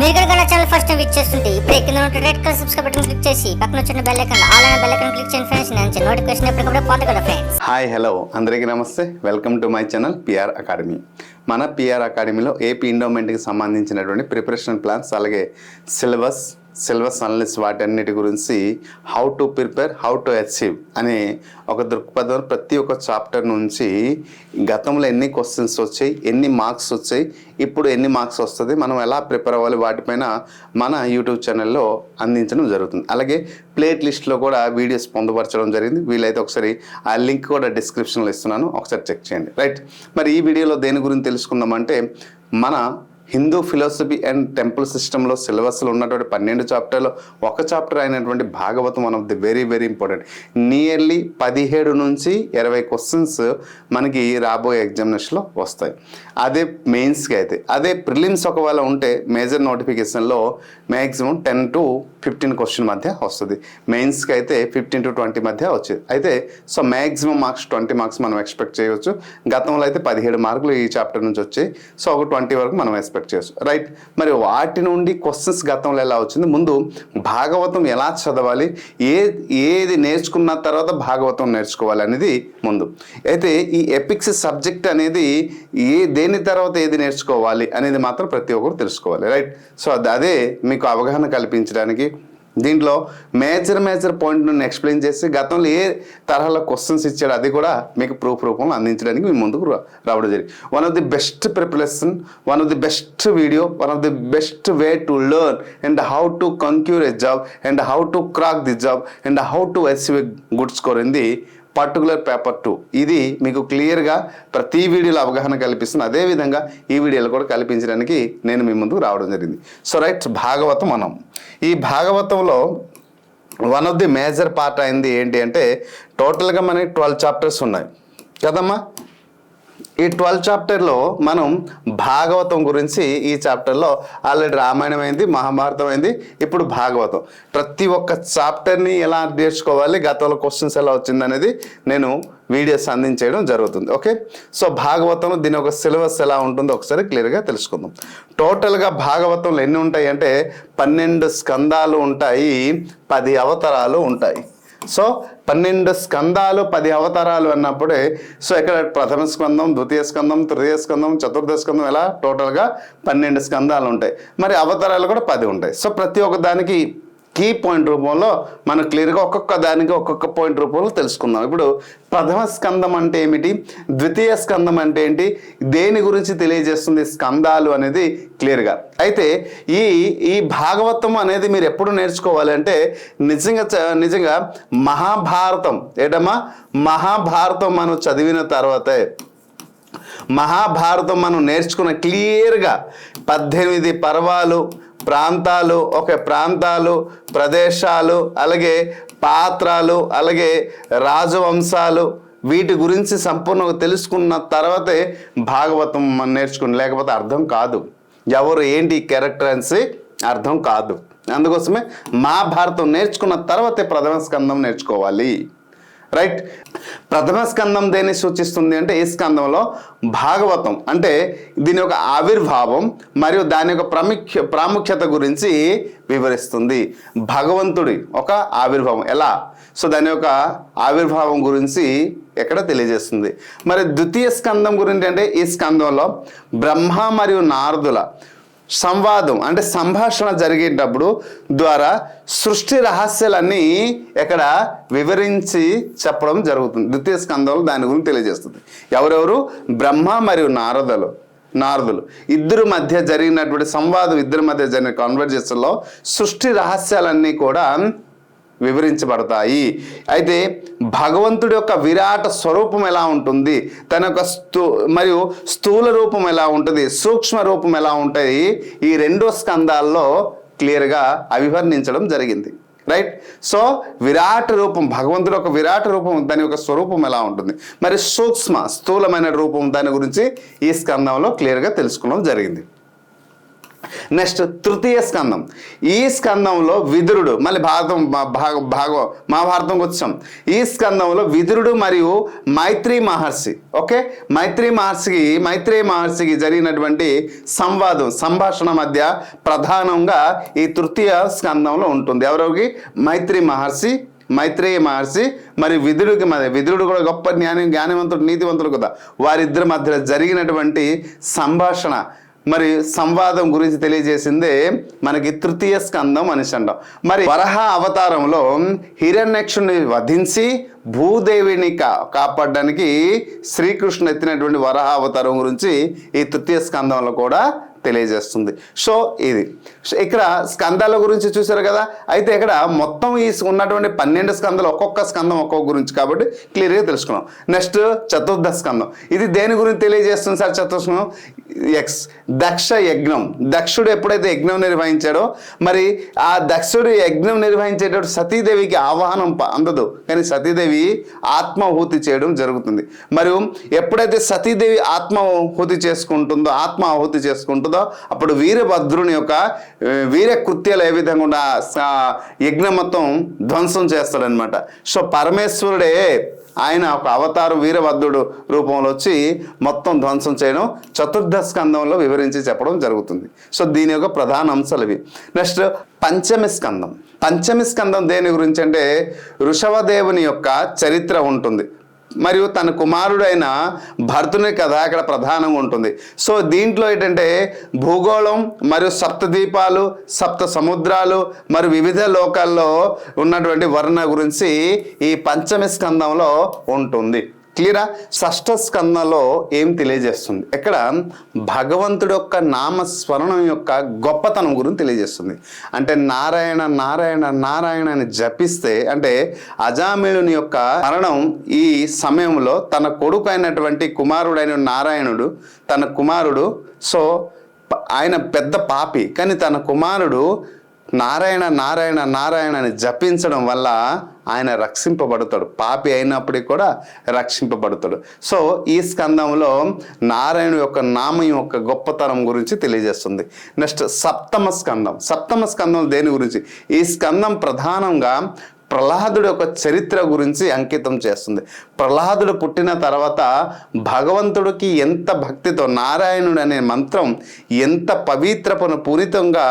మీరు కనుక channel first time visit చేస్తుంటే ఇప్పుడు కింద ఉన్న red colour subscribe button click చేసి పక్కన వచ్చిన బెల్ ఐకాన్ ఆల్ అనే బెల్ ఐకాన్ క్లిక్ చేయండి ఫ్రెండ్స్. నేను నోటిఫికేషన్ ఎప్పటికప్పుడు పొందగలరు ఫ్రెండ్స్. హాయ్ హలో అందరికీ నమస్తే, welcome to my channel PR academy. మన పిఆర్ అకాడమీలో ఏపీ ఎండోమెంట్కి సంబంధించినటువంటి ప్రిపరేషన్ ప్లాన్స్, అలాగే సిలబస్ అనలిస్ట్ వాటన్నిటి గురించి how to prepare, how to achieve అనే ఒక దృక్పథం ప్రతి ఒక్క చాప్టర్ నుంచి గతంలో ఎన్ని క్వశ్చన్స్ వచ్చాయి, ఎన్ని మార్క్స్ వచ్చాయి, ఇప్పుడు ఎన్ని మార్క్స్ వస్తుంది, మనం ఎలా ప్రిపేర్ అవ్వాలి, వాటిపైన మన యూట్యూబ్ ఛానల్లో అందించడం జరుగుతుంది. అలాగే ప్లేట్ లిస్ట్లో కూడా వీడియోస్ పొందుపరచడం జరిగింది. వీలైతే ఒకసారి ఆ లింక్ కూడా డిస్క్రిప్షన్లో ఇస్తున్నాను, ఒకసారి చెక్ చేయండి. రైట్, మరి ఈ వీడియోలో దేని గురించి తెలుసుకుందామంటే మన హిందూ ఫిలాసఫీ అండ్ టెంపుల్ సిస్టంలో సిలబస్లో ఉన్నటువంటి 12 చాప్టర్లో ఒక చాప్టర్ అయినటువంటి Bhagavatam one of the very very important. Nearly 17 నుంచి 20 క్వశ్చన్స్ మనకి రాబోయే ఎగ్జామినేషన్లో వస్తాయి. అదే మెయిన్స్కి అయితే, అదే ప్రిలిమ్స్ ఒకవేళ ఉంటే మేజర్ నోటిఫికేషన్లో మ్యాక్సిమం 10 to 15 క్వశ్చన్ మధ్య వస్తుంది. మెయిన్స్కి అయితే 15 to 20 మధ్య వచ్చేది. అయితే సో మ్యాక్సిమం మార్క్స్ 20 మార్క్స్ మనం ఎక్స్పెక్ట్ చేయవచ్చు. గతంలో అయితే 17 మార్కులు ఈ చాప్టర్ నుంచి వచ్చాయి. సో ఒక 20 వరకు మనం ఎక్స్పెక్ట్ చేయొచ్చు. రైట్, మరి వాటి నుండి క్వశ్చన్స్ గతంలో ఎలా వచ్చింది, ముందు భాగవతం ఎలా చదవాలి, ఏది నేర్చుకున్న తర్వాత భాగవతం నేర్చుకోవాలి అనేది ముందు. అయితే ఈ ఎపిక్స్ సబ్జెక్ట్ అనేది దేని తర్వాత ఏది నేర్చుకోవాలి అనేది మాత్రం ప్రతి ఒక్కరు తెలుసుకోవాలి. రైట్, సో అదే మీకు అవగాహన కల్పించడానికి దీంట్లో మేజర్ పాయింట్ నుండి ఎక్స్ప్లెయిన్ చేసి గతంలో ఏ తరహాలో క్వశ్చన్స్ ఇచ్చాడు అది కూడా మీకు ప్రూఫ్ రూపంలో అందించడానికి మీ ముందుకు రావడం జరిగింది. One of the best preparation, one of the best video, one of the best way to learn and how to conquer a job and how to crack the job and how to achieve a good score in the particular paper 2. ఇది మీకు క్లియర్గా ప్రతి వీడియోలో అవగాహన కల్పిస్తుంది. అదేవిధంగా ఈ వీడియోలో కూడా కల్పించడానికి నేను మీ ముందుకు రావడం జరిగింది. సో రైట్, భాగవతం మనం ఈ భాగవతంలో one of the major part అయింది ఏంటి అంటే టోటల్గా మనకి 12 చాప్టర్స్ ఉన్నాయి కదమ్మా. ఈ 12 చాప్టర్లో మనం భాగవతం గురించి ఈ చాప్టర్లో ఆల్రెడీ రామాయణం అయింది, మహాభారతం అయింది, ఇప్పుడు భాగవతం. ప్రతి ఒక్క చాప్టర్ని ఎలా నేర్చుకోవాలి, గతంలో క్వశ్చన్స్ ఎలా వచ్చింది అనేది నేను వీడియోస్ అందించేయడం జరుగుతుంది. ఓకే, సో భాగవతం దీని ఒక సిలబస్ ఎలా ఉంటుందో ఒకసారి క్లియర్గా తెలుసుకుందాం. టోటల్గా భాగవతంలో ఎన్ని ఉంటాయి అంటే 12 స్కందాలు ఉంటాయి, 10 అవతారాలు ఉంటాయి. సో 12 స్కందాలు 10 అవతారాలు అన్నప్పుడే సో ఇక్కడ ప్రథమ స్కందం, ద్వితీయ స్కందం, తృతీయ స్కందం, చతుర్థ స్కందం, ఇలా టోటల్గా 12 స్కందాలు ఉంటాయి. మరి అవతారాలు కూడా 10 ఉంటాయి. సో ప్రతి ఒక్క దానికి కీ పాయింట్ రూపంలో మనం క్లియర్గా ఒక్కొక్క దానికి ఒక్కొక్క పాయింట్ రూపంలో తెలుసుకుందాం. ఇప్పుడు ప్రథమ స్కందం అంటే ఏమిటి, ద్వితీయ స్కందం అంటే ఏంటి, దేని గురించి తెలియజేస్తుంది స్కందాలు అనేది క్లియర్గా. అయితే ఈ భాగవతం అనేది మీరు ఎప్పుడు నేర్చుకోవాలి అంటే నిజంగా మహాభారతం ఏటమ్మా, మహాభారతం మనం చదివిన తర్వాతే, మహాభారతం మనం నేర్చుకున్న క్లియర్గా 18 పర్వాలు, ప్రాంతాలు, ప్రాంతాలు, ప్రదేశాలు, అలాగే పాత్రలు, అలాగే రాజవంశాలు, వీటి గురించి సంపూర్ణంగా తెలుసుకున్న తర్వాతే భాగవతం మనం నేర్చుకుని, లేకపోతే అర్థం కాదు. ఎవరు ఏంటి క్యారెక్టర్ అనేసి అర్థం కాదు. అందుకోసమే మహాభారతం నేర్చుకున్న తర్వాతే ప్రథమ స్కందం నేర్చుకోవాలి. రైట్, ప్రథమ స్కందం దేన్ని సూచిస్తుంది అంటే ఈ స్కందంలో భాగవతం అంటే దీని యొక్క ఆవిర్భావం మరియు దాని యొక్క ప్రాముఖ్యత గురించి వివరిస్తుంది. భగవంతుడి ఒక ఆవిర్భావం ఎలా, సో దాని యొక్క ఆవిర్భావం గురించి ఎక్కడ తెలియజేస్తుంది. మరి ద్వితీయ స్కందం గురించి అంటే ఈ స్కందంలో బ్రహ్మ మరియు నారదుల సంవాదం అంటే సంభాషణ జరిగేటప్పుడు ద్వారా సృష్టి రహస్యాలన్నీ ఇక్కడ వివరించి చెప్పడం జరుగుతుంది. ద్వితీయ స్కందంలో దాని గురించి తెలియజేస్తుంది. ఎవరెవరు, బ్రహ్మ మరియు నారదులు ఇద్దరు మధ్య జరిగినటువంటి సంవాదం, ఇద్దరి మధ్య జరిగిన కాన్వర్జేషన్లో సృష్టి రహస్యాలన్నీ కూడా వివరించబడతాయి. అయితే భగవంతుడి యొక్క విరాట స్వరూపం ఎలా ఉంటుంది, తన యొక్క మరియు స్థూల రూపం ఎలా ఉంటుంది, సూక్ష్మ రూపం ఎలా ఉంటాయి, ఈ 2 స్కందాల్లో క్లియర్గా అభివర్ణించడం జరిగింది. రైట్, సో విరాట రూపం, భగవంతుడి యొక్క విరాట రూపం, దాని యొక్క స్వరూపం ఎలా ఉంటుంది, మరి సూక్ష్మ స్థూలమైన రూపం, దాని గురించి ఈ స్కందంలో క్లియర్గా తెలుసుకోవడం జరిగింది. నెక్స్ట్ తృతీయ స్కందం. ఈ స్కందంలో విదురుడు, మళ్ళీ మహాభారతంకి వచ్చాం. ఈ స్కందంలో విదురుడు మరియు మైత్రి మహర్షి, ఓకే, మైత్రేయ మహర్షికి జరిగినటువంటి సంభాషణ మధ్య ప్రధానంగా ఈ తృతీయ స్కందంలో ఉంటుంది. ఎవరికి? మైత్రేయ మహర్షి మరి విదురుడు కూడా గొప్ప జ్ఞానవంతుడు, నీతివంతుడు కదా. వారిద్దరి మధ్య జరిగినటువంటి సంభాషణ మరి సంవాదం గురించి తెలియజేసిందే మనకి తృతీయ స్కందం అనేసి అంటాం. మరి వరహ అవతారంలో హిరణ్యక్షుని వధించి భూదేవిని కాపాడడానికి శ్రీకృష్ణుడు ఎత్తినటువంటి వరహ అవతారం గురించి ఈ తృతీయ స్కందంలో కూడా తెలియజేస్తుంది. సో ఇది ఇక్కడ స్కందాల గురించి చూసారు కదా. అయితే ఇక్కడ మొత్తం ఈ ఉన్నటువంటి 12 స్కందాలు ఒక్కొక్క స్కందం ఒక్కొక్క గురించి కాబట్టి క్లియర్గా తెలుసుకున్నాం. నెక్స్ట్ చతుర్థ స్కందం. ఇది దేని గురించి తెలియజేస్తుంది సార్? చతుర్థ దక్ష యజ్ఞం. దక్షుడు ఎప్పుడైతే యజ్ఞం నిర్వహించాడో మరి ఆ దక్షుడు యజ్ఞం నిర్వహించేటప్పుడు సతీదేవికి ఆవాహనం అందదు, కానీ సతీదేవి ఆత్మాహుతి చేయడం జరుగుతుంది. మరియు ఎప్పుడైతే సతీదేవి ఆత్మాహుతి చేసుకుంటుందో అప్పుడు వీరభద్రుని యొక్క వీర కృత్యాలు ఏ విధంగా యజ్ఞం మొత్తం ధ్వంసం చేస్తాడనమాట. సో పరమేశ్వరుడే ఆయన ఒక అవతారం వీరభద్రుడు రూపంలో వచ్చి మొత్తం ధ్వంసం చేయడం చతుర్థ స్కందంలో వివరించి చెప్పడం జరుగుతుంది. సో దీని యొక్క ప్రధాన అంశాలు ఇవి. నెక్స్ట్ పంచమి స్కందం దేని గురించి అంటే వృషభదేవుని యొక్క చరిత్ర ఉంటుంది మరియు తన కుమారుడైన భరతుని కథ అక్కడ ప్రధానంగా ఉంటుంది. సో దీంట్లో ఏంటంటే భూగోళం మరియు సప్తద్వీపాలు, సప్త సముద్రాలు మరియు వివిధ లోకాల్లో ఉన్నటువంటి వర్ణ గురించి ఈ పంచమి స్కందంలో ఉంటుంది. క్లియరా? షష్ఠ స్కందంలో ఏం తెలియజేస్తుంది? ఇక్కడ భగవంతుడి యొక్క నామస్మరణం యొక్క గొప్పతనం గురించి తెలియజేస్తుంది. అంటే నారాయణ నారాయణ నారాయణ అని జపిస్తే, అంటే అజామిళుని యొక్క మరణం ఈ సమయంలో తన కొడుకు అయినటువంటి కుమారుడైన నారాయణుడు, తన కుమారుడు, సో ఆయన పెద్ద పాపి, కానీ తన కుమారుడు నారాయణ నారాయణ నారాయణ అని జపించడం వల్ల ఆయన రక్షింపబడతాడు. పాపి అయినప్పటికీ కూడా రక్షింపబడతాడు. సో ఈ స్కందంలో నారాయణ యొక్క నామం యొక్క గొప్పతనం గురించి తెలియజేస్తుంది. నెక్స్ట్ సప్తమ స్కందం దేని గురించి? ఈ స్కందం ప్రధానంగా ప్రహ్లాదుడి యొక్క చరిత్ర గురించి అంకితం చేస్తుంది. ప్రహ్లాదుడు పుట్టిన తర్వాత భగవంతుడికి ఎంత భక్తితో నారాయణుడు అనే మంత్రం ఎంత పూరితంగా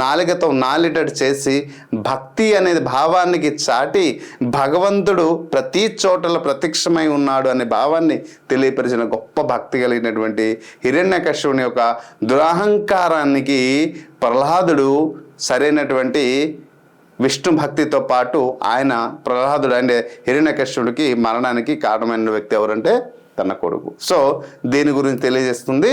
నాలుగతో నాలిటడు చేసి భక్తి అనేది భావానికి చాటి భగవంతుడు ప్రతి చోటలో ప్రత్యక్షమై ఉన్నాడు అనే భావాన్ని తెలియపరిచిన గొప్ప భక్తి కలిగినటువంటి హిరణ్యకశిపుని యొక్క దురహంకారానికి ప్రహ్లాదుడు సరైనటువంటి విష్ణు భక్తితో పాటు ఆయన ప్రహ్లాదుడు అంటే హిరణ్యకశిపుడికి మరణానికి కారణమైన వ్యక్తి ఎవరంటే తన కొడుకు. సో దేని గురించి తెలియజేస్తుంది?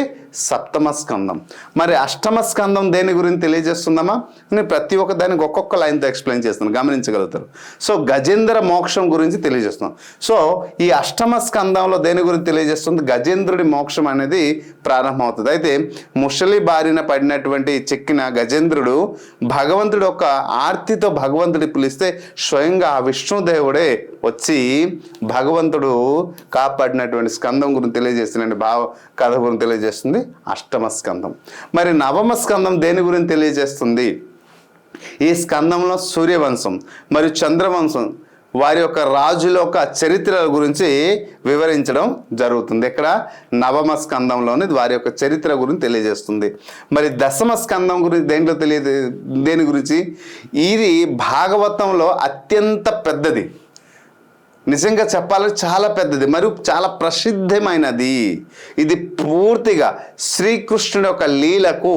సప్తమ స్కందం. మరి అష్టమ స్కందం దేని గురించి తెలియజేస్తుందమ్మా? నేను ప్రతి ఒక్క దానికి ఒక్కొక్క లైన్తో ఎక్స్ప్లెయిన్ చేస్తాను, గమనించగలుగుతారు. సో గజేంద్ర మోక్షం గురించి తెలియజేస్తున్నాం. సో ఈ అష్టమ స్కందంలో దేని గురించి తెలియజేస్తుంది? గజేంద్రుడి మోక్షం అనేది ప్రారంభమవుతుంది. అయితే ముసలి బారిన పడినటువంటి చెక్కిన గజేంద్రుడు భగవంతుడు ఒక ఆర్తితో భగవంతుడి పిలిస్తే స్వయంగా ఆ విష్ణుదేవుడే వచ్చి భగవంతుడు కాపాడినటువంటి స్కందం గురించి తెలియజేస్తుంది. కథ గురించి తెలియజేస్తుంది అష్టమ స్కందం. మరి నవమ స్కందం దేని గురించి తెలియజేస్తుంది? ఈ స్కందంలో సూర్యవంశం మరియు చంద్రవంశం వారి యొక్క రాజుల యొక్క చరిత్రల గురించి వివరించడం జరుగుతుంది. ఇక్కడ నవమ స్కందంలోని వారి యొక్క చరిత్ర గురించి తెలియజేస్తుంది. మరి దశమ స్కందం గురించి దేని గురించి? ఇది భాగవతంలో అత్యంత పెద్దది. నిజంగా చెప్పాలంటే చాలా పెద్దది మరియు చాలా ప్రసిద్ధమైనది. ఇది పూర్తిగా శ్రీకృష్ణుడి యొక్క లీలకు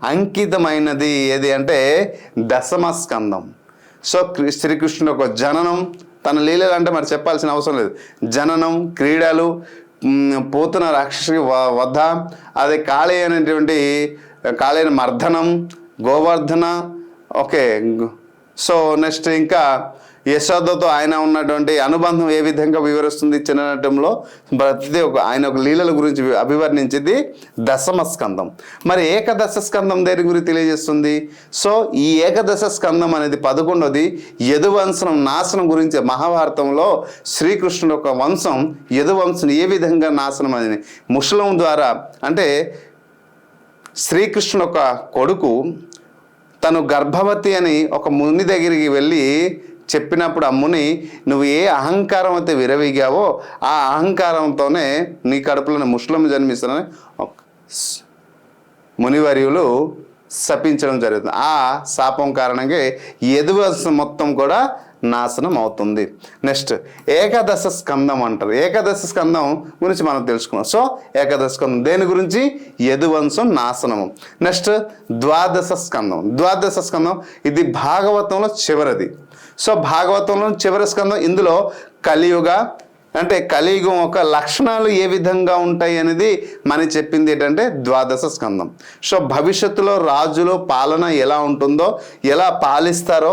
అంకితమైనది. ఏది అంటే దశమ స్కందం. సో శ్రీకృష్ణుడి యొక్క జననం, తన లీలలు అంటే మరి చెప్పాల్సిన అవసరం లేదు. జననం, క్రీడలు, పోతున్న రాక్షసుకి వధ, అదే కాళైన మర్దనం, గోవర్ధన, ఓకే. సో నెక్స్ట్ ఇంకా యశోదతో ఆయన ఉన్నటువంటి అనుబంధం ఏ విధంగా వివరిస్తుంది చిన్ననటంలో ప్రతి ఒక్క ఆయన ఒక లీలల గురించి అభివర్ణించింది దశమ స్కందం. మరి ఏకదశ స్కందం దేని గురించి తెలియజేస్తుంది? సో ఈ ఏకదశ స్కందం అనేది 11వది యదువంశం నాశనం గురించి. మహాభారతంలో శ్రీకృష్ణుడు ఒక వంశం యదువంశం ఏ విధంగా నాశనం అని ముసలం ద్వారా, అంటే శ్రీకృష్ణుడు ఒక కొడుకు తను గర్భవతి అని ఒక ముని దగ్గరికి వెళ్ళి చెప్పినప్పుడు ఆ ముని, నువ్వు ఏ అహంకారం అయితే విరవీగావో ఆ అహంకారంతోనే నీ కడుపులోనే ముష్లము జన్మిస్తానని మునివర్యులు శపించడం జరుగుతుంది. ఆ శాపం కారణంగా యదువంశం మొత్తం కూడా నాశనం అవుతుంది. నెక్స్ట్ ఏకాదశ స్కందం అంటారు. ఏకాదశ స్కందం గురించి మనం తెలుసుకున్నాం. సో ఏకాదశ స్కందం దేని గురించి? యదువంశం నాశనము. నెక్స్ట్ ద్వాదశ స్కందం. ద్వాదశ స్కందం ఇది భాగవతంలో చివరిది. సో భాగవతంలో చివరి స్కందం. ఇందులో కలియుగ అంటే కలియుగం ఒక లక్షణాలు ఏ విధంగా ఉంటాయి అనేది మనకి చెప్పింది ఏంటంటే ద్వాదశ స్కందం. సో భవిష్యత్తులో రాజుల పాలన ఎలా ఉంటుందో, ఎలా పాలిస్తారో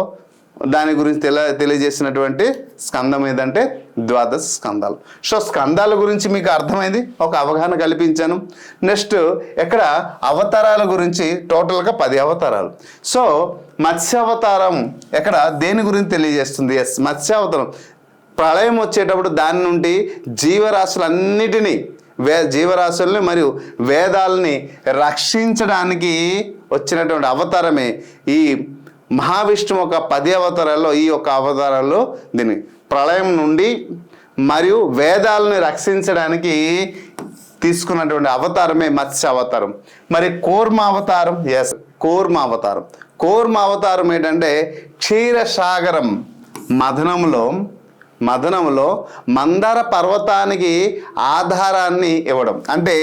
దాని గురించి తెలియజేసినటువంటి స్కందం ఏదంటే ద్వాదశ స్కందాలు. సో స్కందాల గురించి మీకు అర్థమైంది, ఒక అవగాహన కల్పించాను. నెక్స్ట్ ఇక్కడ అవతారాల గురించి టోటల్గా 10 అవతారాలు. సో మత్స్యావతారం ఇక్కడ దేని గురించి తెలియజేస్తుంది? ఎస్, మత్స్యావతారం ప్రళయం వచ్చేటప్పుడు దాని నుండి జీవరాశులన్నిటినీ జీవరాశుల్ని మరియు వేదాలని రక్షించడానికి వచ్చినటువంటి అవతారమే ఈ మహావిష్ణువు. ఒక 10 అవతారాల్లో ఈ యొక్క అవతారాల్లో దీన్ని ప్రళయం నుండి మరియు వేదాలని రక్షించడానికి తీసుకున్నటువంటి అవతారమే మత్స్య అవతారం. మరి కూర్మ అవతారం, ఎస్ కూర్మ అవతారం. కూర్మ అవతారం ఏంటంటే క్షీరసాగరం మదనంలో మందార పర్వతానికి ఆధారాన్ని ఇవ్వడం. అంటే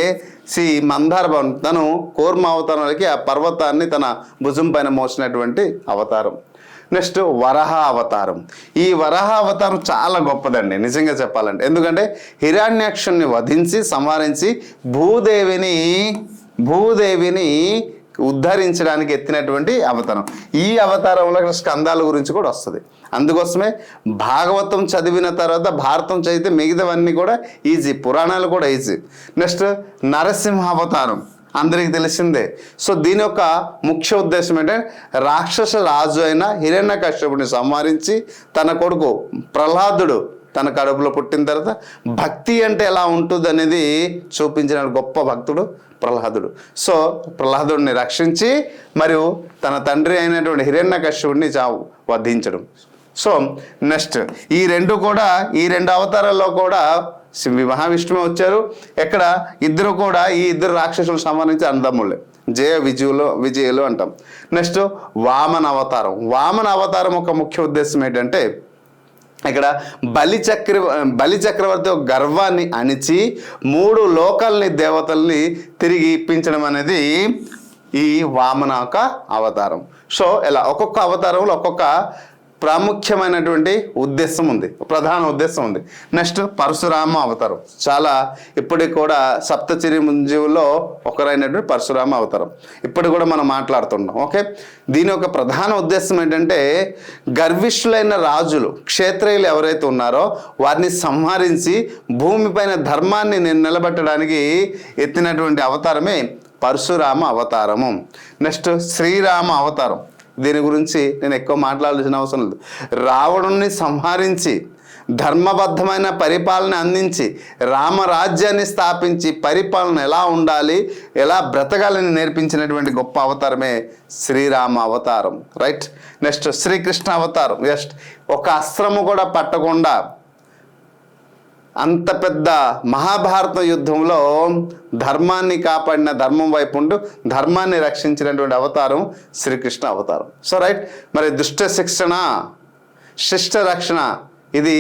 మందార తను కూర్మ అవతారానికి ఆ పర్వతాన్ని తన భుజం పైన మోసినటువంటి అవతారం. నెక్స్ట్ వరాహ అవతారం. ఈ వరాహ అవతారం చాలా గొప్పదండి నిజంగా చెప్పాలంటే. ఎందుకంటే హిరణ్యాక్షుని వధించి సంహరించి భూదేవిని ఉద్ధరించడానికి ఎత్తినటువంటి అవతారం. ఈ అవతారంలో స్కందాల గురించి కూడా వస్తుంది. అందుకోసమే భాగవతం చదివిన తర్వాత భారతం చదివితే మిగతావన్నీ కూడా ఈజీ, పురాణాలు కూడా ఈజీ. నెక్స్ట్ నరసింహ అవతారం అందరికీ తెలిసిందే. సో దీని యొక్క ముఖ్య ఉద్దేశం ఏంటంటే రాక్షస రాజు అయిన హిరణ్యకశ్యపుని సంహరించి తన కొడుకు ప్రహ్లాదుడు తన కడుపులో పుట్టిన తర్వాత భక్తి అంటే ఎలా ఉంటుంది అనేది చూపించిన గొప్ప భక్తుడు ప్రహ్లాదుడు. సో ప్రహ్లాదుడిని రక్షించి మరియు తన తండ్రి అయినటువంటి హిరణ్యకశ్యపుడిని వధించడం. సో నెక్స్ట్ ఈ రెండు అవతారాల్లో కూడా మహావిష్ణువు వచ్చారు. ఎక్కడ ఈ ఇద్దరు రాక్షసులు సంబంధించి అన్నదమ్ములే, విజయులు అంటాం. నెక్స్ట్ వామన అవతారం ఒక ముఖ్య ఉద్దేశం ఏంటంటే ఇక్కడ బలి చక్రవర్తి ఒక గర్వాన్ని అణిచి 3 లోకాలని దేవతల్ని తిరిగి ఇప్పించడం అనేది ఈ వామన ఒక అవతారం. సో ఇలా ఒక్కొక్క అవతారంలో ఒక్కొక్క ప్రాముఖ్యమైనటువంటి ఉద్దేశం ఉంది, ప్రధాన ఉద్దేశం ఉంది. నెక్స్ట్ పరశురామ అవతారం. చాలా ఇప్పటికి కూడా సప్తచిరంజీవుల్లో ఒకరైనటువంటి పరశురామ అవతారం ఇప్పటికి కూడా మనం మాట్లాడుతున్నాం. ఓకే, దీని యొక్క ప్రధాన ఉద్దేశం ఏంటంటే గర్విష్ఠులైన రాజులు, క్షేత్రయులు ఎవరైతే ఉన్నారో వారిని సంహరించి భూమిపైన ధర్మాన్ని నిలబెట్టడానికి ఎత్తినటువంటి అవతారమే పరశురామ అవతారము. నెక్స్ట్ శ్రీరామ అవతారం. దీని గురించి నేను ఎక్కువ మాట్లాడాల్సిన అవసరం లేదు. రావణుని సంహరించి ధర్మబద్ధమైన పరిపాలన అందించి రామరాజ్యాన్ని స్థాపించి పరిపాలన ఎలా ఉండాలి, ఎలా బ్రతకాలని నేర్పించినటువంటి గొప్ప అవతారమే శ్రీరామ అవతారం. రైట్. నెక్స్ట్ శ్రీకృష్ణ అవతారం. నెక్స్ట్ ఒక అస్త్రము కూడా పట్టకుండా అంత పెద్ద మహాభారత యుద్ధంలో ధర్మాన్ని కాపాడిన, ధర్మం వైపు ఉంటూ ధర్మాన్ని రక్షించినటువంటి అవతారం శ్రీకృష్ణ అవతారం. So right. మరి దుష్ట శిక్షణ, శిష్ట రక్షణ, ఇది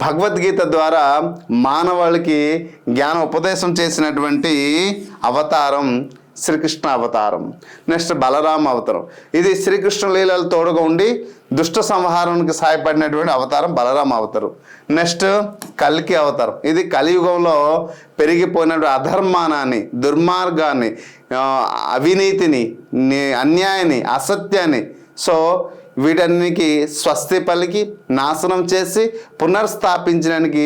భగవద్గీత ద్వారా మానవాళికి జ్ఞాన ఉపదేశం చేసినటువంటి అవతారం శ్రీకృష్ణ అవతారం. నెక్స్ట్ బలరామ అవతారం. ఇది శ్రీకృష్ణ లీలలు తోడుగా ఉండి దుష్ట సంహారానికి సహాయపడినటువంటి అవతారం బలరామ అవతారం. నెక్స్ట్ కల్కి అవతారం. ఇది కలియుగంలో పెరిగిపోయినటువంటి అధర్మానాన్ని, దుర్మార్గాన్ని, అవినీతిని, అన్యాయాన్ని, అసత్యాన్ని, సో వీటన్నికి స్వస్తి పలికి నాశనం చేసి పునర్స్థాపించడానికి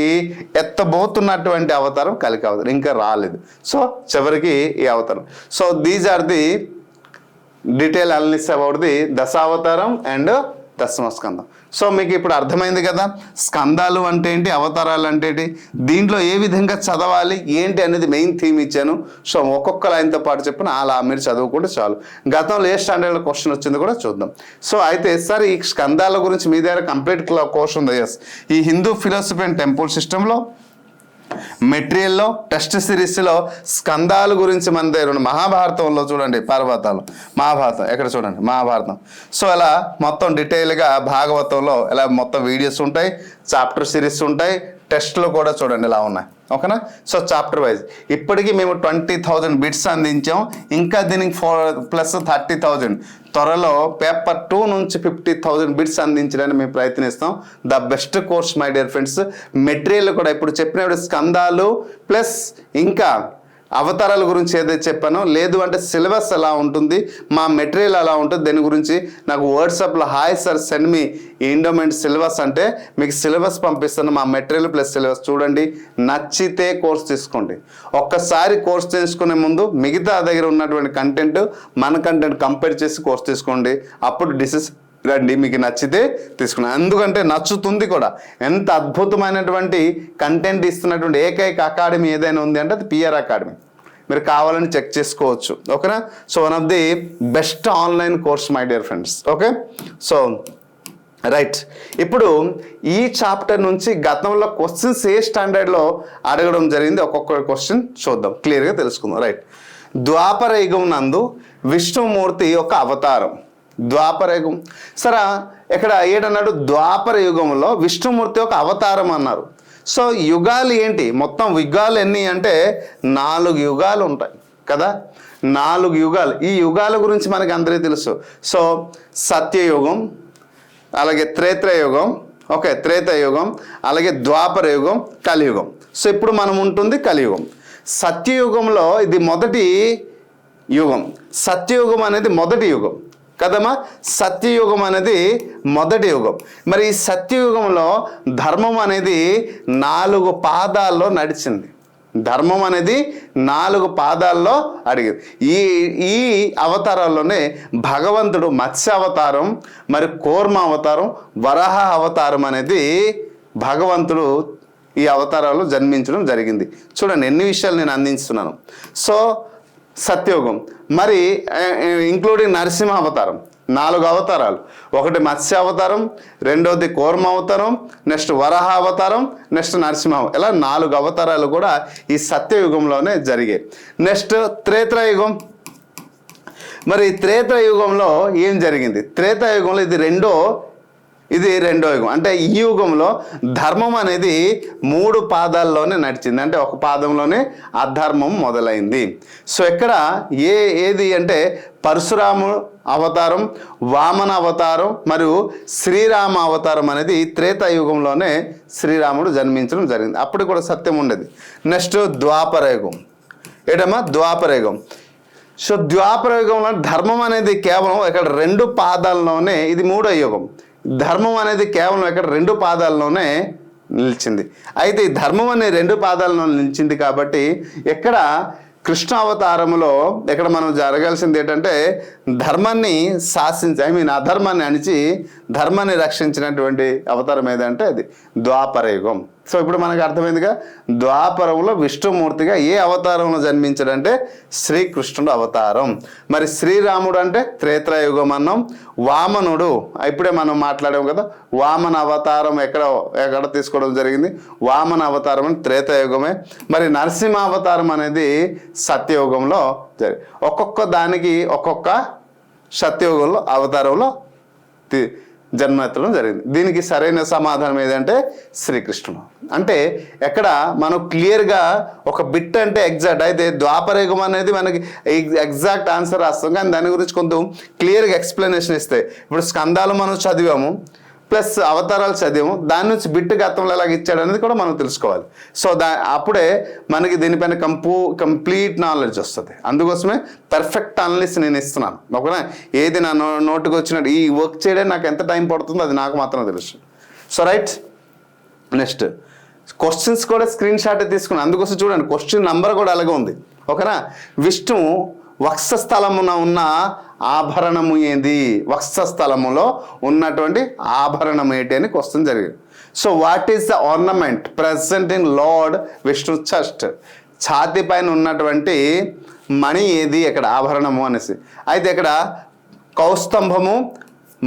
ఎత్తబోతున్నటువంటి అవతారం కలికి అవతారం. ఇంకా రాలేదు. సో చివరికి ఈ అవతారం. So these are the detail analysis about the Dashavataram and Dashama Skandam. So మీకు ఇప్పుడు అర్థమైంది కదా స్కందాలు అంటే ఏంటి, అవతారాలు అంటే ఏంటి, దీంట్లో ఏ విధంగా చదవాలి ఏంటి అనేది మెయిన్ థీమ్ ఇచ్చాను. సో ఒక్కొక్క లైన్తో పాటు చెప్పిన అలా మీరు చదువుకుంటే చాలు. గతంలో ఏ స్టాండర్డ్లో క్వశ్చన్ వచ్చిందో కూడా చూద్దాం. సో అయితే సార్ ఈ స్కందాల గురించి మీ దగ్గర కంప్లీట్ కోర్స్ ఉంది. ఎస్, ఈ హిందూ ఫిలాసఫీ అండ్ టెంపుల్ సిస్టంలో మెటీరియల్లో టెస్ట్ సిరీస్లో స్కందాల గురించి మన దగ్గర మహాభారతంలో చూడండి, పర్వతాలు మహాభారతం ఎక్కడ చూడండి మహాభారతం. సో అలా మొత్తం డీటెయిల్గా భాగవతంలో ఇలా మొత్తం వీడియోస్ ఉంటాయి, చాప్టర్ సిరీస్ ఉంటాయి, టెస్ట్లు కూడా చూడండి ఇలా ఉన్నాయి. ఓకేనా? సో చాప్టర్ వైజ్ ఇప్పటికీ మేము 20,000 బిట్స్ అందించాం. ఇంకా దీనికి ప్లస్ 30,000 త్వరలో పేపర్ 2 నుంచి 50,000 బిట్స్ అందించడానికి మేము ప్రయత్నిస్తాం. The best course my dear friends. Material కూడా ఇప్పుడు చెప్పినప్పుడు స్కందాలు ప్లస్ ఇంకా అవతారాల గురించి ఏదైతే చెప్పానో, లేదు అంటే సిలబస్ ఎలా ఉంటుంది, మా మెటీరియల్ ఎలా ఉంటుంది, దాని గురించి నాకు వాట్సాప్లో hi sir send me endowment syllabus అంటే మీకు సిలబస్ పంపిస్తాను. మా మెటీరియల్ ప్లస్ సిలబస్ చూడండి, నచ్చితే కోర్స్ తీసుకోండి. ఒక్కసారి కోర్స్ తీసుకునే ముందు మిగతా దగ్గర ఉన్నటువంటి కంటెంట్ మన కంటెంట్ కంపేర్ చేసి కోర్స్ తీసుకోండి. అప్పుడు డిసిస్ రండి మీకు నచ్చితే తీసుకున్నాను. ఎందుకంటే నచ్చుతుంది కూడా. ఎంత అద్భుతమైనటువంటి కంటెంట్ ఇస్తున్నటువంటి ఏకైక అకాడమీ ఏదైనా ఉంది అంటే అది పిఆర్ అకాడమీ. మీరు కావాలని చెక్ చేసుకోవచ్చు. ఓకేనా? So one of the best online course my dear friends. Okay, so right. ఇప్పుడు ఈ చాప్టర్ నుంచి గతంలో క్వశ్చన్స్ ఏ స్టాండర్డ్లో అడగడం జరిగింది ఒక్కొక్క క్వశ్చన్ చూద్దాం, క్లియర్గా తెలుసుకుందాం. రైట్. ద్వాపర యుగం నందు విష్ణుమూర్తి యొక్క అవతారం. ద్వాపర యుగం సరే ఇక్కడ ఏటన్నాడు, ద్వాపర యుగంలో విష్ణుమూర్తి యొక్క అవతారం అన్నారు. సో యుగాలు ఏంటి, మొత్తం యుగాలు ఎన్ని అంటే 4 యుగాలు ఉంటాయి కదా, 4 యుగాలు. ఈ యుగాల గురించి మనకి అందరికీ తెలుసు. సో సత్యయుగం, అలాగే త్రేత్రయుగం, ఓకే త్రేతయుగం, అలాగే ద్వాపర యుగం, కలియుగం. సో ఇప్పుడు మనం ఉంటుంది కలియుగం. సత్యయుగంలో ఇది మొదటి యుగం. సత్యయుగం అనేది మొదటి యుగం కదమ్మా. సత్యయుగం అనేది మొదటి యుగం. మరి ఈ సత్యయుగంలో ధర్మం అనేది 4 పాదాల్లో నడిచింది. ధర్మం అనేది 4 పాదాల్లో అడిగింది. ఈ అవతారాల్లోనే భగవంతుడు మత్స్య అవతారం, మరి కూర్మ అవతారం, వరాహ అవతారం అనేది భగవంతుడు ఈ అవతారాలు జన్మించడం జరిగింది. చూడండి ఎన్ని విషయాలు నేను అందిస్తున్నాను. సో సత్యయుగం, మరి ఇంక్లూడింగ్ నరసింహ అవతారం, 4 అవతారాలు. ఒకటి మత్స్య అవతారం, రెండోది కూర్మ అవతారం, నెక్స్ట్ వరాహ అవతారం, నెక్స్ట్ నరసింహ, ఇలా 4 అవతారాలు కూడా ఈ సత్యయుగంలోనే జరిగాయి. నెక్స్ట్ త్రేతాయుగం. మరి త్రేతాయుగంలో ఏం జరిగింది? త్రేతాయుగంలో ఇది రెండో యుగం. అంటే ఈ యుగంలో ధర్మం అనేది 3 పాదాల్లోనే నడిచింది. అంటే ఒక పాదంలోనే అధర్మం మొదలైంది. సో ఇక్కడ ఏది అంటే పరశురాము అవతారం, వామన అవతారం మరియు శ్రీరామ అవతారం అనేది త్రేతాయుగంలోనే శ్రీరాముడు జన్మించడం జరిగింది. అప్పుడు కూడా సత్యం ఉండేది. నెక్స్ట్ ద్వాపర యుగం. ఏటమ్మా ద్వాపర యుగం. సో ద్వాపర యుగంలో ధర్మం అనేది కేవలం ఇక్కడ 2 పాదాల్లోనే, ఇది 3వ యుగం. ధర్మం అనేది కేవలం ఇక్కడ 2 పాదాల్లోనే నిలిచింది. అయితే ఈ ధర్మం అనే 2 పాదాలలో నిలిచింది కాబట్టి ఇక్కడ కృష్ణ అవతారంలో ఇక్కడ మనం జరగాల్సింది ఏంటంటే ధర్మాన్ని అధర్మాన్ని అణిచి ధర్మాన్ని రక్షించినటువంటి అవతారం ఏదంటే అది ద్వాపర యుగం. సో ఇప్పుడు మనకు అర్థమైందిగా, ద్వాపరంలో విష్ణుమూర్తిగా ఏ అవతారంలో జన్మించాడంటే శ్రీకృష్ణుడు అవతారం. మరి శ్రీరాముడు అంటే త్రేతాయుగం అన్నాం. వామనుడు ఇప్పుడే మనం మాట్లాడాం కదా, వామన అవతారం ఎక్కడ తీసుకోవడం జరిగింది, వామన అవతారం అని త్రేతాయుగమే. మరి నరసింహ అవతారం అనేది సత్యయుగంలో ఒక్కొక్క దానికి ఒక్కొక్క సత్యయుగంలో అవతారంలో జన్మెత్తడం జరిగింది. దీనికి సరైన సమాధానం ఏదంటే శ్రీకృష్ణుడు. అంటే ఎక్కడ మనం క్లియర్గా ఒక బిట్ అంటే ఎగ్జాక్ట్, అయితే ద్వాపరయుగం అనేది మనకి ఎగ్జాక్ట్ ఆన్సర్ రాస్తాం, కానీ దాని గురించి కొంచెం క్లియర్గా ఎక్స్ప్లెనేషన్ ఇస్తే, ఇప్పుడు స్కందాలు మనం చదివాము ప్లస్ అవతారాలు చదివాము, దాని నుంచి బిట్ గతంలో ఎలాగ ఇచ్చాడు అనేది కూడా మనం తెలుసుకోవాలి. సో అప్పుడే మనకి దీనిపైన కంప్లీట్ నాలెడ్జ్ వస్తుంది. అందుకోసమే పర్ఫెక్ట్ అనలిస్ట్ నేను ఇస్తున్నాను. ఓకేనా? ఏది నా నోటుకు వచ్చినట్టు ఈ వర్క్ చేయడానికి నాకు ఎంత టైం పడుతుందో అది నాకు మాత్రం తెలుసు. So right. నెక్స్ట్ క్వశ్చన్స్ కూడా స్క్రీన్ షాట్ తీసుకున్నాను. అందుకోసం చూడండి క్వశ్చన్ నంబర్ కూడా అలాగే ఉంది. ఓకేనా? విష్ణు వక్షస్థలమున ఉన్న ఆభరణము ఏది, వక్షస్థలములో ఉన్నటువంటి ఆభరణం ఏంటి అని క్వశ్చన్ జరిగింది. So what is the ornament present in lord Vishnu chest, ఛాతి పైన ఉన్నటువంటి మణి ఏది, ఇక్కడ ఆభరణము అనేసి. అయితే ఇక్కడ కౌస్తంభము,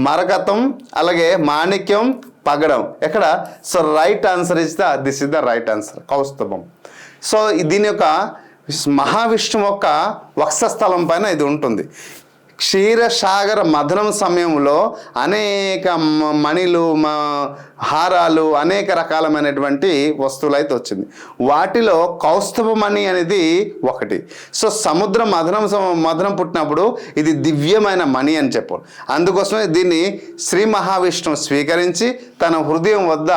మరకతం, అలాగే మాణిక్యం, పగడం ఎక్కడ. So right answer is this is the right answer, Kaustubham. So దీని యొక్క మహావిష్ణువు యొక్క వక్షస్థలం పైన ఇది ఉంటుంది. క్షీరసాగర మథనం సమయంలో అనేక మణిలు, హారాలు, అనేక రకాలమైనటువంటి వస్తువులు అయితే వచ్చింది. వాటిలో కౌస్తుభ మణి అనేది ఒకటి. సో సముద్ర మథనం పుట్టినప్పుడు ఇది దివ్యమైన మణి అని చెప్పారు. అందుకోసమే దీన్ని శ్రీ మహావిష్ణువు స్వీకరించి తన హృదయం వద్ద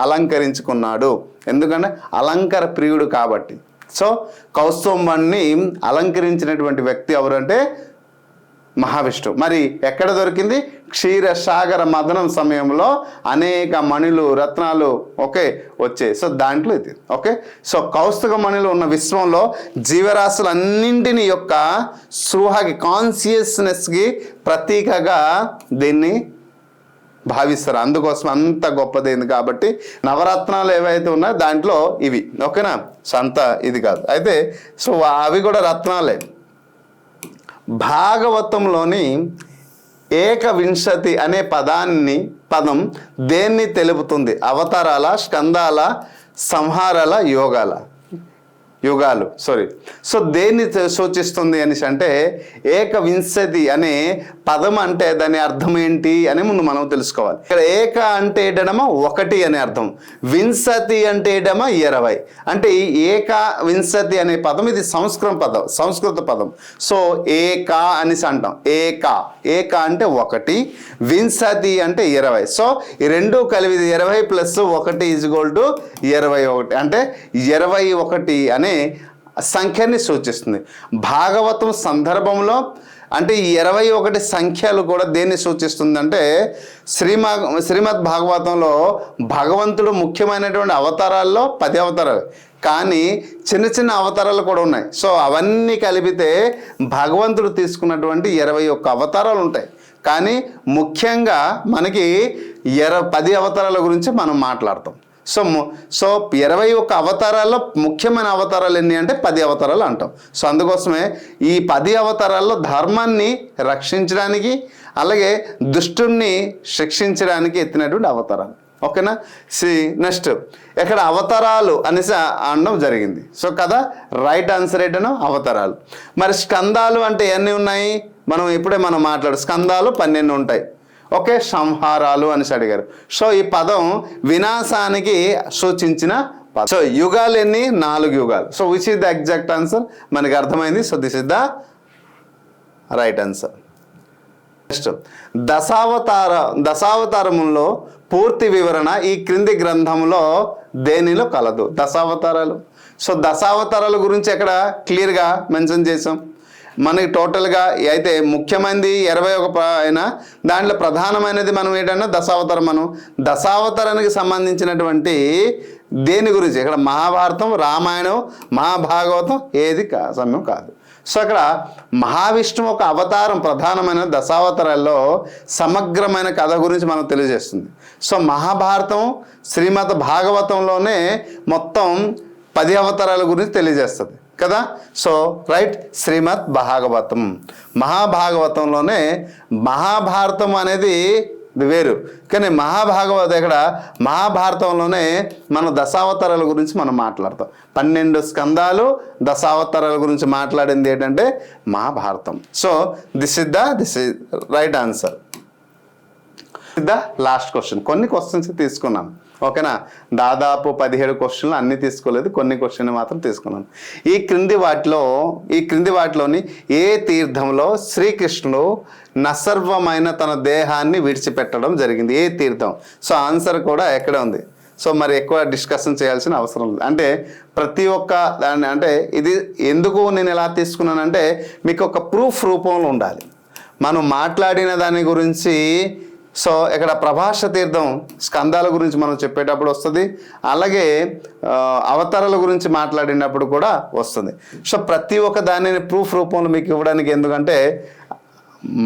అలంకరించుకున్నాడు. ఎందుకంటే అలంకార ప్రియుడు కాబట్టి. సో కౌస్తుభాన్ని అలంకరించినటువంటి వ్యక్తి ఎవరంటే మహావిష్ణువు. మరి ఎక్కడ దొరికింది? క్షీరసాగర మథనం సమయంలో అనేక మణులు, రత్నాలు వచ్చాయి. సో దాంట్లో ఇది సో కౌస్తుభ మణిలో ఉన్న విశ్వంలో జీవరాశులన్నింటిని యొక్క స్పృహకి, కాన్షియస్నెస్కి ప్రతీకగా దీన్ని భావిస్తారు. అందుకోసం అంత గొప్పదైంది కాబట్టి నవరత్నాలు ఏవైతే ఉన్నాయో దాంట్లో ఇవి. ఓకేనా? సో అంత ఇది కాదు. అయితే సో అవి కూడా రత్నాలే. భాగవతంలోని ఏకవింశతి అనే పదం దేన్ని తెలుపుతుంది? అవతారాల, స్కందాల, సంహారాల, యుగాలు సో దేన్ని సూచిస్తుంది అనేసి అంటే ఏకవింశతి అనే పదం అంటే దాని అర్థం ఏంటి అని ముందు మనం తెలుసుకోవాలి. ఇక్కడ ఏక అంటే ఏడమ ఒకటి అనే అర్థం, వింశతి అంటే ఏడమ 20. అంటే ఈ ఏక వింశతి అనే పదం ఇది సంస్కృత పదం. సో ఏక అనేసి అంటాం. ఏక అంటే ఒకటి, వింశతి అంటే 20. సో ఈ రెండు కలిపి 20 + 1 = 21. అంటే 21 అనే సంఖ్యని సూచిస్తుంది. భాగవతం సందర్భంలో అంటే ఈ 21 సంఖ్యలు కూడా దేన్ని సూచిస్తుంది అంటే శ్రీమద్ భాగవతంలో భగవంతుడు ముఖ్యమైనటువంటి అవతారాల్లో 10 అవతారాలు, కానీ చిన్న చిన్న అవతారాలు కూడా ఉన్నాయి. సో అవన్నీ కలిపితే భగవంతుడు తీసుకున్నటువంటి 21 అవతారాలు ఉంటాయి. కానీ ముఖ్యంగా మనకి 10 అవతారాల గురించి మనం మాట్లాడతాం. సో 21 అవతారాల్లో ముఖ్యమైన అవతారాలు ఎన్ని అంటే 10 అవతారాలు అంటాం. సో అందుకోసమే ఈ 10 అవతారాల్లో ధర్మాన్ని రక్షించడానికి, అలాగే దుష్టుణ్ణి శిక్షించడానికి ఎత్తినటువంటి అవతారాలు. ఓకేనా? నెక్స్ట్ ఇక్కడ అవతారాలు అనేసి అనడం జరిగింది. సో కదా, రైట్ ఆన్సర్ ఏంటనో అవతారాలు. మరి స్కందాలు అంటే ఎన్ని ఉన్నాయి? మనం మాట్లాడు. స్కందాలు 12 ఉంటాయి. సంహారాలు అనేసి అడిగారు. సో ఈ పదం వినాశానికి సూచించిన పదం. సో యుగాలు ఎన్ని? 4 యుగాలు. So which is the exact answer? మనకి అర్థమైంది. So this is the right answer. Next దశావతారములో పూర్తి వివరణ ఈ క్రింది గ్రంథంలో దేనిలో కలదు? దశావతారాలు. సో దశావతారాల గురించి ఎక్కడ క్లియర్గా మెన్షన్ చేసాం. మనకి టోటల్గా అయితే ముఖ్యమైనది 21 అయినా దాంట్లో ప్రధానమైనది మనం ఏంటన్నా దశావతారం. దశావతారానికి సంబంధించినటువంటి దేని గురించి ఇక్కడ మహాభారతం, రామాయణం, మహాభాగవతం ఏది సమయం కాదు. సో అక్కడ మహావిష్ణువు ఒక అవతారం, ప్రధానమైన దశావతారాల్లో సమగ్రమైన కథ గురించి మనకు తెలియజేస్తుంది. సో మహాభారతం, శ్రీమద్ భాగవతంలోనే మొత్తం 10 అవతారాల గురించి తెలియజేస్తుంది కదా. సో రైట్, శ్రీమద్ భాగవతం. మహాభాగవతంలోనే మహాభారతం అనేది వేరు, కానీ ఇక్కడ మహాభారతంలోనే మన దశావతారాల గురించి మనం మాట్లాడతాం. 12 స్కందాలు, దశావతారాల గురించి మాట్లాడింది ఏంటంటే Mahabharatam. So this is right answer. The last question. కొన్ని క్వశ్చన్స్ తీసుకున్నాను. ఓకేనా? దాదాపు 17 క్వశ్చన్లు అన్నీ తీసుకోలేదు, కొన్ని క్వశ్చన్ మాత్రం తీసుకున్నాను. ఈ క్రింది వాటిలోని ఏ తీర్థంలో శ్రీకృష్ణుడు నసర్వమైన తన దేహాన్ని విడిచిపెట్టడం జరిగింది? ఏ తీర్థం? సో ఆన్సర్ కూడా ఎక్కడ ఉంది. సో మరి ఎక్కువ డిస్కషన్ చేయాల్సిన అవసరం లేదు. అంటే ప్రతి ఒక్క దాన్ని, అంటే ఇది ఎందుకు నేను ఎలా తీసుకున్నానంటే మీకు ఒక ప్రూఫ్ రూపంలో ఉండాలి. మనం మాట్లాడిన దాని గురించి. సో ఇక్కడ ప్రభాష తీర్థం స్కందాల గురించి మనం చెప్పేటప్పుడు వస్తుంది, అలాగే అవతారాల గురించి మాట్లాడినప్పుడు కూడా వస్తుంది. సో ప్రతి ఒక్క దానిని ప్రూఫ్ రూపంలో మీకు ఇవ్వడానికి, ఎందుకంటే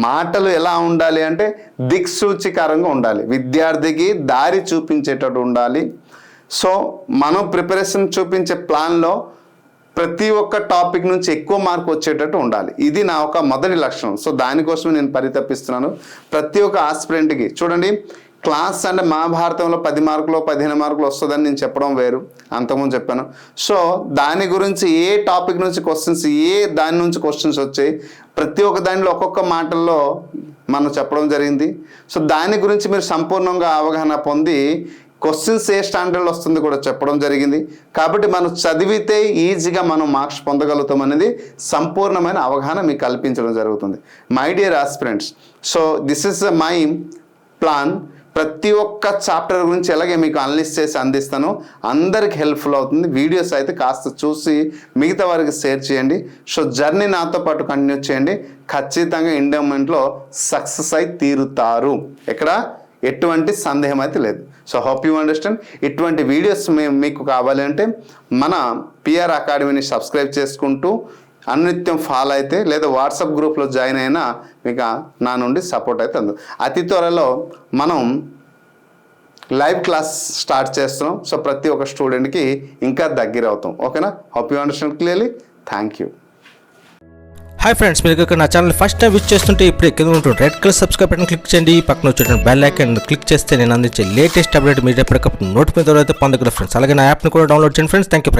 మాటలు ఎలా ఉండాలి అంటే దిక్సూచికరంగా ఉండాలి, విద్యార్థికి దారి చూపించేటట్టు ఉండాలి. సో మనం ప్రిపరేషన్ చూపించే ప్లాన్లో ప్రతి ఒక్క టాపిక్ నుంచి ఎక్కువ మార్కు వచ్చేటట్టు ఉండాలి. ఇది నా ఒక మొదటి లక్షణం. సో దానికోసమే నేను పరితపిస్తున్నాను. ప్రతి ఒక్క ఆస్పిరెంట్కి చూడండి, క్లాస్ అంటే మహాభారతంలో 10 మార్కులు 15 మార్కులు వస్తుందని నేను చెప్పడం వేరు, అంతకుముందు చెప్పాను. సో దాని గురించి ఏ టాపిక్ నుంచి క్వశ్చన్స్, దాని నుంచి క్వశ్చన్స్ వచ్చాయి, ప్రతి ఒక్క దానిలో ఒక్కొక్క మాటల్లో మనం చెప్పడం జరిగింది. సో దాని గురించి మీరు సంపూర్ణంగా అవగాహన పొంది క్వశ్చన్స్ ఏ స్టాండర్డ్లో వస్తుంది కూడా చెప్పడం జరిగింది. కాబట్టి మనం చదివితే ఈజీగా మనం మార్క్స్ పొందగలుగుతాం అనేది సంపూర్ణమైన అవగాహన మీకు కల్పించడం జరుగుతుంది. My dear aspirants, so this is my plan. ప్రతి ఒక్క చాప్టర్ గురించి ఎలాగే మీకు అనలిస్ట్ చేసి అందిస్తాను, అందరికి హెల్ప్ఫుల్ అవుతుంది. వీడియోస్ అయితే కాస్త చూసి మిగతా వారికి షేర్ చేయండి. సో జర్నీ నాతో పాటు కంటిన్యూ చేయండి. ఖచ్చితంగా ఎండోమెంట్లో సక్సెస్ అయి తీరుతారు, ఎక్కడ ఎటువంటి సందేహం అయితే లేదు. So hope you understand. ఇటువంటి వీడియోస్ మీకు కావాలి అంటే మన పిఆర్ అకాడమీని సబ్స్క్రైబ్ చేసుకుంటూ అనునిత్యం ఫాలో అయితే, లేదా వాట్సాప్ గ్రూప్లో జాయిన్ అయినా మీకు నా నుండి సపోర్ట్ అయితే ఉంది. అతి త్వరలో మనం లైవ్ క్లాస్ స్టార్ట్ చేస్తున్నాం. సో ప్రతి ఒక్క స్టూడెంట్కి ఇంకా దగ్గర అవుతాం. ఓకేనా? Hope you understand clearly. Thank you. Hi friends, మీరు ఇక్కడ నా ఛానల్ ఫస్ట్ టైం విజిట్ చేస్తుంటే ఇప్పుడే కింద ఉంటుంది red colour subscribe button click చేయండి. పక్కన వచ్చే బెల్ ఐకాన్ క్లిక్ చేస్తే నేను అందించే లేటెస్ట్ అప్డేట్ మీరు ఎప్పటికప్పుడు నోటిఫికేషన్ అయితే పొందగలరు ఫ్రెండ్స్. అలాగే నా యాప్ని కూడా డౌన్లోడ్ చేయండి ఫ్రెండ్స్. Thank you.